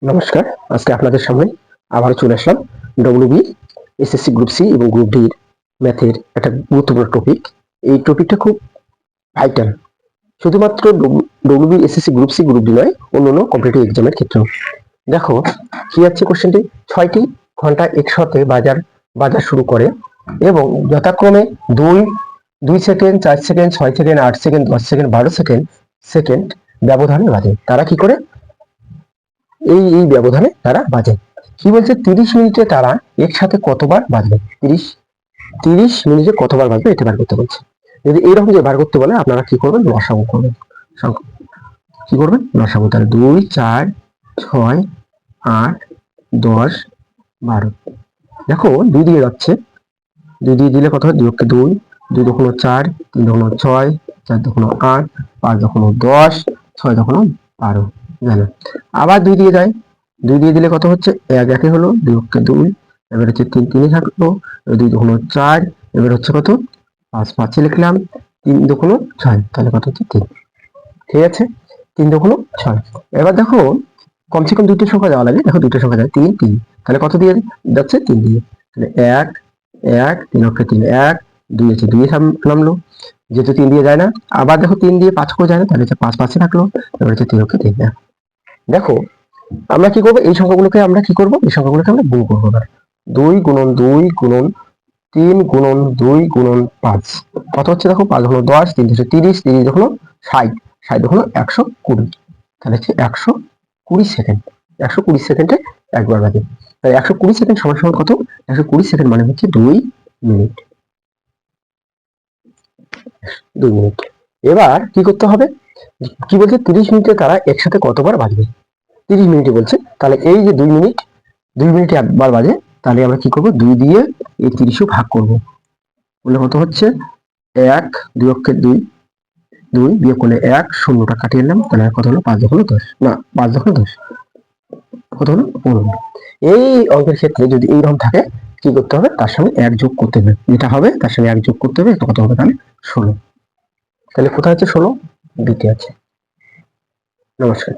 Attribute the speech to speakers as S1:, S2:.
S1: নমস্কার। আজকে আপনাদের সামনে আবারও চলে আসলাম ডব্লিউবি এসএসসি গ্রুপ সি এবং গ্রুপ ডি ম্যাথের একটা গুরুত্বপূর্ণ টপিক। এই টপিকটা খুব ভাইটাল, শুধুমাত্র WB SSC group C group D নয়, অন্যান্য কম্পিটিটিভ এক্সামের ক্ষেত্রেও। দেখো কি আছে কোশ্চেনটি, 6টি ঘন্টা একসাথে বাজার শুরু করে এবং যথাক্রমে 2 second, 4 second, 6 second, 8 second, 10 second, 12 second second ব্যবধানে বাজে। তারা কি করে এই ব্যবধানে তারা বাজে। কি বলছে, 30 মিনিটে তারা একসাথে কতবার বাজবে। 30 মিনিটে কতবার বাজবে এটা বার করতে বলছে। যদি এইরকম যে বার করতে বলে, আপনারা কি করবেন, লসাগু করবেন। কি করবেন, লসাগু। তাহলে 2, 4, 6, 8, 10, 12। দেখো 2 দিয়ে যাচ্ছে, 2 দিয়ে দিলে কত হয়, 2 কে 2, 2 দুগুণ 4, 3 দুগুণ 6, 4 দুগুণ 8, 5 দুগুণ 10, 6 দুগুণ 12 গেল। আবার 2 দিয়ে যায়, 2 দিয়ে দিলে কত হচ্ছে, 1 একে হলো, 2 কে 2, এবার হচ্ছে 3 3 থাকলো, 2 দুগুণ 4, এবার হচ্ছে কত, 5 5 লিখলাম, 3 দুগুণ 6, তাহলে কত হচ্ছে 3। ঠিক আছে, 3 দুগুণ 6। এবার দেখো কমসে কম দুটো সংখ্যা দেওয়া লাগে। দেখো দুটো সংখ্যা যায়, 3 3, তাহলে কত দিয়ে যাচ্ছে, 3 দিয়ে। তাহলে 1 1, 3 অক্ষে 3, 1 2 আছে, 2 নামলো, যেহেতু 3 দিয়ে যায় না। আবার দেখো 3 দিয়ে 5 করে যায় না, তাহলে হচ্ছে 5 5 থাকলো, এবার হচ্ছে 3 অক্ষে 3। দেখো আমরা কি করবো, এই সংখ্যাগুলোকে আমরা কি করবো, এই সংখ্যাগুলোকে আমরা গুণ করবো। 2 গুণন 2 গুণন 3 গুণন 2 গুণন 5 কত হচ্ছে, দেখো 5 হলো 10, 3 হচ্ছে 30, 30 হলো 60, 60 হলো 120, তাহলে হচ্ছে 120 সেকেন্ড। 120 সেকেন্ডে একবার বাজে। তাই 120 সেকেন্ড সমান সমান কত, 120 সেকেন্ড মানে হচ্ছে 2 মিনিট। 2 মিনিট। এবার কি করতে হবে, কি বলছে, 30 মিনিটে তারা একসাথে কতবার বাজবে। 30 মিনিটে বলছে, তাহলে এই যে 2 মিনিটে একবার বাজে, তাহলে আমরা কি করবো, 2 দিয়ে এই 30 ভাগ করবো। বললে কত হচ্ছে, 1 2 অক্ষে 2, 2 বিয়োগ করলে 1, শূন্যটা কাটিয়ে নিলাম, তাহলে কত হলো, 5 হলো 10, না 5 হলো 10, কত হলো 15। এই অঙ্কের ক্ষেত্রে যদি এইরকম থাকে, কি করতে হবে, তার সঙ্গে 1 যোগ করতে হবে। যেটা হবে তার সঙ্গে 1 যোগ করতে হবে, কত হবে, তাহলে 16। তাহলে কোথায় আছে 16, দিতে আছে। নমস্কার।